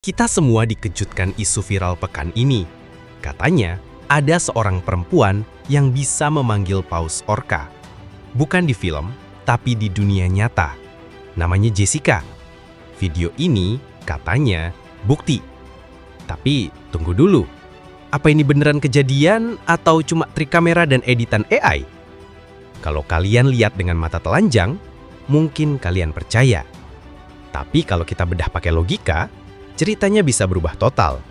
Kita semua dikejutkan isu viral pekan ini. Katanya, ada seorang perempuan yang bisa memanggil paus orca. Bukan di film, tapi di dunia nyata. Namanya Jessica. Video ini katanya bukti. Tapi tunggu dulu. Apa ini beneran kejadian atau cuma trik kamera dan editan AI? Kalau kalian lihat dengan mata telanjang, mungkin kalian percaya. Tapi kalau kita bedah pakai logika, ceritanya bisa berubah total.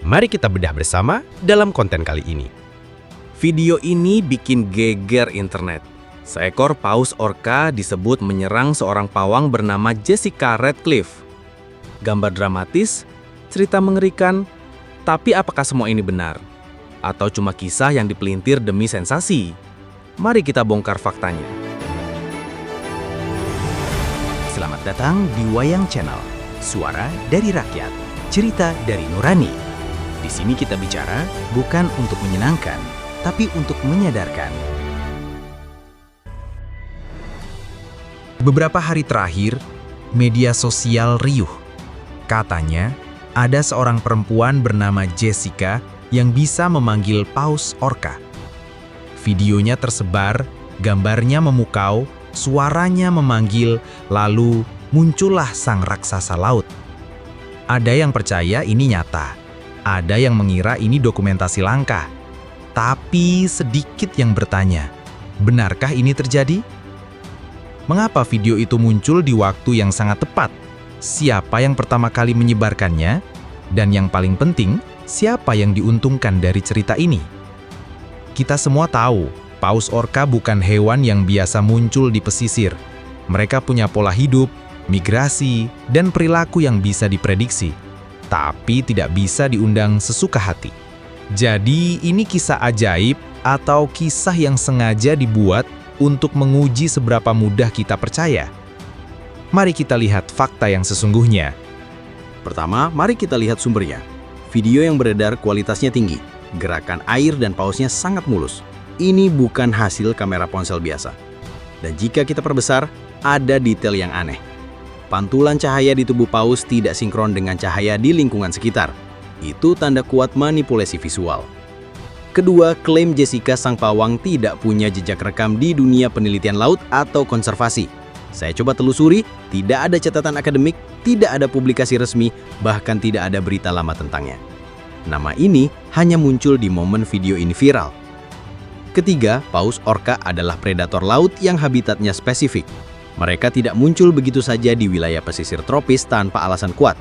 Mari kita bedah bersama dalam konten kali ini. Video ini bikin geger internet. Seekor paus orca disebut menyerang seorang pawang bernama Jessica Radcliffe. Gambar dramatis, cerita mengerikan, tapi apakah semua ini benar? Atau cuma kisah yang dipelintir demi sensasi? Mari kita bongkar faktanya. Selamat datang di Wayang Channel. Suara dari rakyat, cerita dari nurani. Di sini kita bicara bukan untuk menyenangkan, tapi untuk menyadarkan. Beberapa hari terakhir, media sosial riuh. Katanya, ada seorang perempuan bernama Jessica yang bisa memanggil paus orca. Videonya tersebar, gambarnya memukau, suaranya memanggil, lalu muncullah sang raksasa laut. Ada yang percaya ini nyata, ada yang mengira ini dokumentasi langka. Tapi sedikit yang bertanya, benarkah ini terjadi? Mengapa video itu muncul di waktu yang sangat tepat? Siapa yang pertama kali menyebarkannya? Dan yang paling penting, siapa yang diuntungkan dari cerita ini? Kita semua tahu, paus orca bukan hewan yang biasa muncul di pesisir. Mereka punya pola hidup, migrasi, dan perilaku yang bisa diprediksi, tapi tidak bisa diundang sesuka hati. Jadi, ini kisah ajaib atau kisah yang sengaja dibuat untuk menguji seberapa mudah kita percaya. Mari kita lihat fakta yang sesungguhnya. Pertama, mari kita lihat sumbernya. Video yang beredar kualitasnya tinggi, gerakan air dan pausnya sangat mulus. Ini bukan hasil kamera ponsel biasa. Dan jika kita perbesar, ada detail yang aneh. Pantulan cahaya di tubuh paus tidak sinkron dengan cahaya di lingkungan sekitar. Itu tanda kuat manipulasi visual. Kedua, klaim Jessica sang pawang tidak punya jejak rekam di dunia penelitian laut atau konservasi. Saya coba telusuri, tidak ada catatan akademik, tidak ada publikasi resmi, bahkan tidak ada berita lama tentangnya. Nama ini hanya muncul di momen video ini viral. Ketiga, paus orca adalah predator laut yang habitatnya spesifik. Mereka tidak muncul begitu saja di wilayah pesisir tropis tanpa alasan kuat.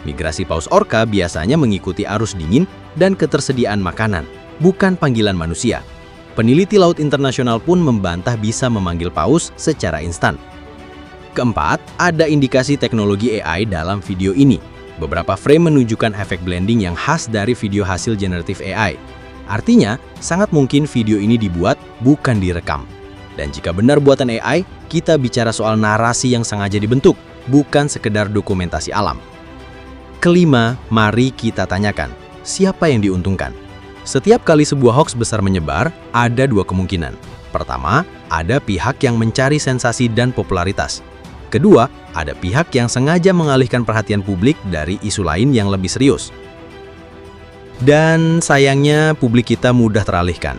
Migrasi paus orca biasanya mengikuti arus dingin dan ketersediaan makanan, bukan panggilan manusia. Peneliti laut internasional pun membantah bisa memanggil paus secara instan. Keempat, ada indikasi teknologi AI dalam video ini. Beberapa frame menunjukkan efek blending yang khas dari video hasil generatif AI. Artinya, sangat mungkin video ini dibuat, bukan direkam. Dan jika benar buatan AI, kita bicara soal narasi yang sengaja dibentuk, bukan sekedar dokumentasi alam. Kelima, mari kita tanyakan, siapa yang diuntungkan? Setiap kali sebuah hoax besar menyebar, ada dua kemungkinan. Pertama, ada pihak yang mencari sensasi dan popularitas. Kedua, ada pihak yang sengaja mengalihkan perhatian publik dari isu lain yang lebih serius. Dan sayangnya, publik kita mudah teralihkan.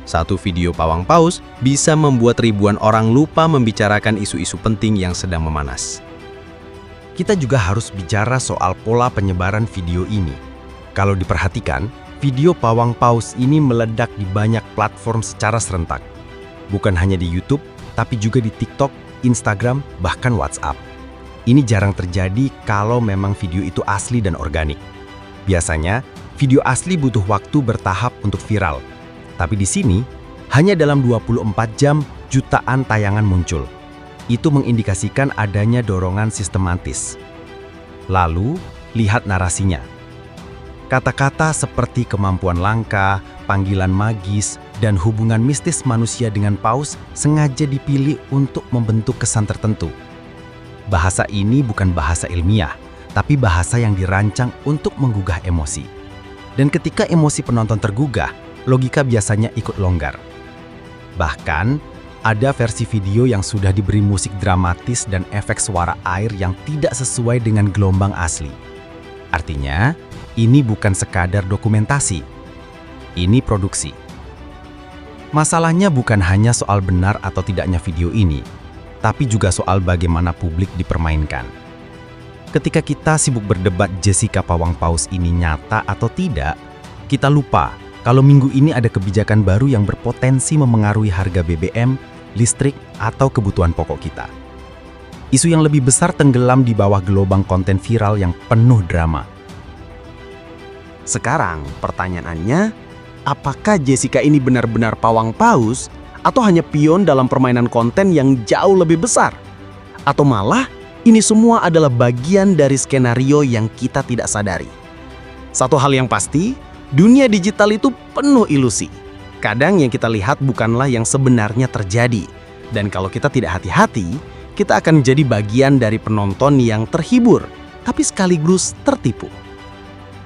Satu video pawang paus bisa membuat ribuan orang lupa membicarakan isu-isu penting yang sedang memanas. Kita juga harus bicara soal pola penyebaran video ini. Kalau diperhatikan, video pawang paus ini meledak di banyak platform secara serentak. Bukan hanya di YouTube, tapi juga di TikTok, Instagram, bahkan WhatsApp. Ini jarang terjadi kalau memang video itu asli dan organik. Biasanya, video asli butuh waktu bertahap untuk viral. Tapi di sini, hanya dalam 24 jam jutaan tayangan muncul. Itu mengindikasikan adanya dorongan sistematis. Lalu, lihat narasinya. Kata-kata seperti kemampuan langka, panggilan magis, dan hubungan mistis manusia dengan paus sengaja dipilih untuk membentuk kesan tertentu. Bahasa ini bukan bahasa ilmiah, tapi bahasa yang dirancang untuk menggugah emosi. Dan ketika emosi penonton tergugah, logika biasanya ikut longgar. Bahkan, ada versi video yang sudah diberi musik dramatis dan efek suara air yang tidak sesuai dengan gelombang asli. Artinya, ini bukan sekadar dokumentasi. Ini produksi. Masalahnya bukan hanya soal benar atau tidaknya video ini, tapi juga soal bagaimana publik dipermainkan. Ketika kita sibuk berdebat Jessica Pawang Paus ini nyata atau tidak, kita lupa kalau minggu ini ada kebijakan baru yang berpotensi memengaruhi harga BBM, listrik, atau kebutuhan pokok kita. Isu yang lebih besar tenggelam di bawah gelombang konten viral yang penuh drama. Sekarang pertanyaannya, apakah Jessica ini benar-benar pawang paus atau hanya pion dalam permainan konten yang jauh lebih besar? Atau malah ini semua adalah bagian dari skenario yang kita tidak sadari? Satu hal yang pasti, dunia digital itu penuh ilusi. Kadang yang kita lihat bukanlah yang sebenarnya terjadi. Dan kalau kita tidak hati-hati, kita akan menjadi bagian dari penonton yang terhibur, tapi sekaligus tertipu.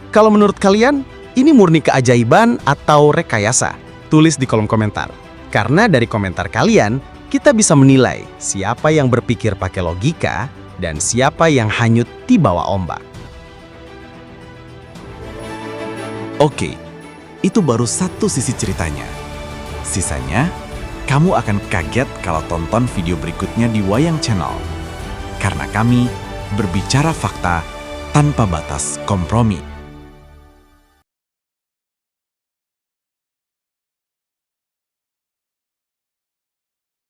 Kalau menurut kalian, ini murni keajaiban atau rekayasa? Tulis di kolom komentar. Karena dari komentar kalian, kita bisa menilai siapa yang berpikir pakai logika dan siapa yang hanyut di bawah ombak. Oke, itu baru satu sisi ceritanya. Sisanya, kamu akan kaget kalau tonton video berikutnya di Wayang Channel. Karena kami berbicara fakta tanpa batas kompromi.